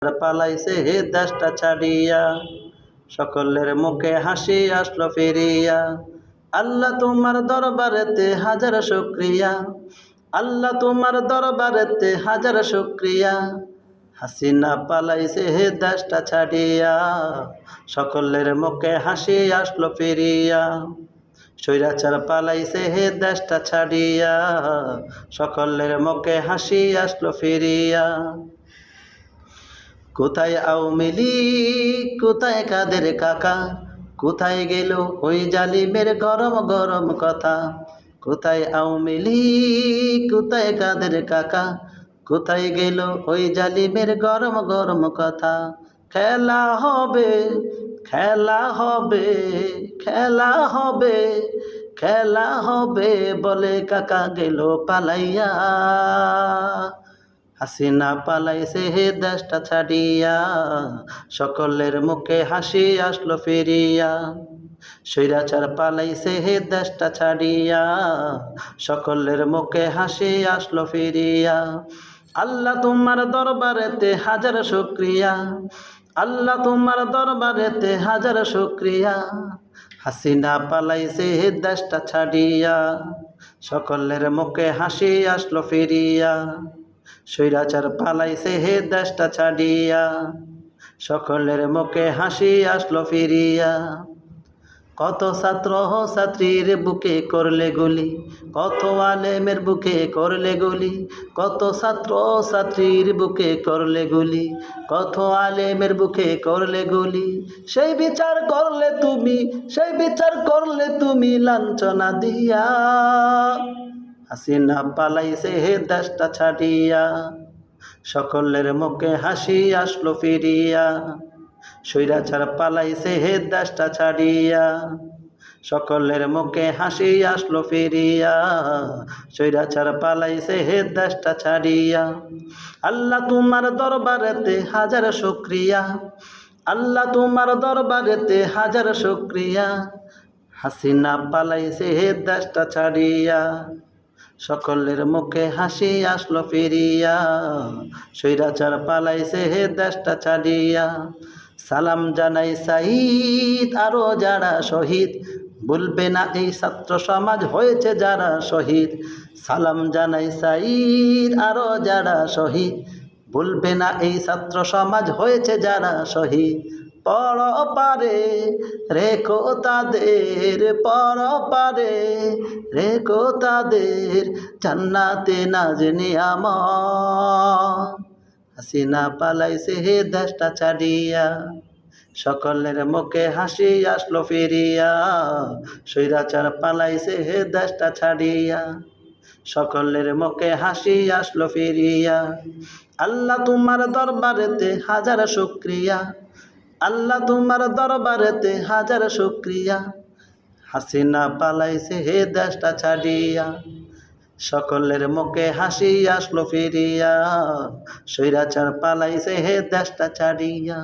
পালাইছে হে দেশটা ছাড়িয়া, সকলের মুখে হাসি আসলো ফিরিয়া। আল্লাহ তোমার দরবারেতে হাজার শুকরিয়া, আল্লাহ তোমার দরবারেতে হাজার শুকরিয়া। হাসিনা পালাইছে হে দেশটা ছাড়িয়া, সকলের মুখে হাসি আসলো ফিরিয়া। স্বৈরাচার পালাইছে হে দেশটা ছাড়িয়া, সকলের মুখে হাসি আসলো ফিরিয়া। কোথায় আওয়ামী লীগ, কোথায় কাদের কাকা, কোথায় গেল ওই জালিমের গরম গরম কথা। কোথায় আওয়ামী লীগ, কোথায় কাদের কাকা, কোথায় গেল ওই জালিমের গরম গরম কথা। খেলা হবে, খেলা হবে, খেলা হবে, খেলা হবে বলে কাকা গেল পালাইয়া। হাসিনা পালাইছে হে দেশটা ছাড়িয়া, সকলের মুখে হাসি আসলো ফিরিয়া। স্বৈরাচার পালাইছে হে দেশটা ছাড়িয়া, সকলের মুখে হাসি আসলো ফিরিয়া। আল্লাহ তোমার দরবারেতে হাজার শুকরিয়া, আল্লাহ তোমার দরবারেতে হাজার শুকরিয়া। হাসিনা পালাইছে হে দেশটা ছাড়িয়া, সকলের মুখে হাসি আসলো ফিরিয়া। স্বৈরাচার পালাইছে হে দেশটা ছাড়িয়া, সকলের মুখে হাসি আসলো ফিরিয়া। কত ছাত্র ছাত্রীর বুকে করলে গুলি, কত আলেমের বুকে করলে গুলি, কত ছাত্র ছাত্রীর বুকে করলে গুলি, কত আলেমের বুকে করলে গুলি। সেই বিচার করলে তুমি, সেই বিচার করলে তুমি লাঞ্ছনা দিয়া। হাসিনা পালাইছে হে দেশটা ছাড়িয়া, সকলের মুখে হাসি আসলো ফিরিয়া। স্বৈরাচার পালাইছে হে দেশটা ছাড়িয়া, সকলের মুখে হাসি আসলো ফিরিয়া। স্বৈরাচার পালাইছে হে দেশটা ছাড়িয়া। আল্লাহ তোমার দরবারেতে হাজার শুকরিয়া, আল্লাহ তোমার দরবারেতে হাজার শুকরিয়া। হাসিনা পালাইছে হে দেশটা ছাড়িয়া, সকলের মুখে হাসি আসলো ফিরিয়া। স্বৈরাচার পালাইছে হে দেশটা ছাড়িয়া। সালাম জানাই শহীদ আরো যারা শহীদ, ভুলবে না এই ছাত্র সমাজ হয়েছে যারা শহীদ। সালাম জানাই শহীদ আরো যারা শহীদ, ভুলবে না এই ছাত্র সমাজ হয়েছে যারা শহীদ। পর পারে রেখো তাদের, পর পারে রেখো তাদের, জান্নাতে নাজনিয়ামত। হাসিনা পালাইছে হে দেশটা ছাড়িয়া, সকলের মুখে হাসি আসলো ফিরিয়া। স্বৈরাচার পালাইছে হে দেশটা ছাড়িয়া, সকলের মুখে হাসি আসলো ফিরিয়া। আল্লাহ তোমার দরবারেতে হাজার শুকরিয়া, আল্লাহ তোমার দরবারেতে হাজার শুকরিয়া। হাসিনা পালাইছে হে দেশটা ছাড়িয়া, সকলের মুখে হাসি আসলো ফিরিয়া। স্বৈরাচার পালাইছে হে দেশটা ছাড়িয়া,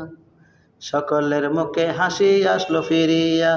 সকলের মুখে হাসি আসলো ফিরিয়া।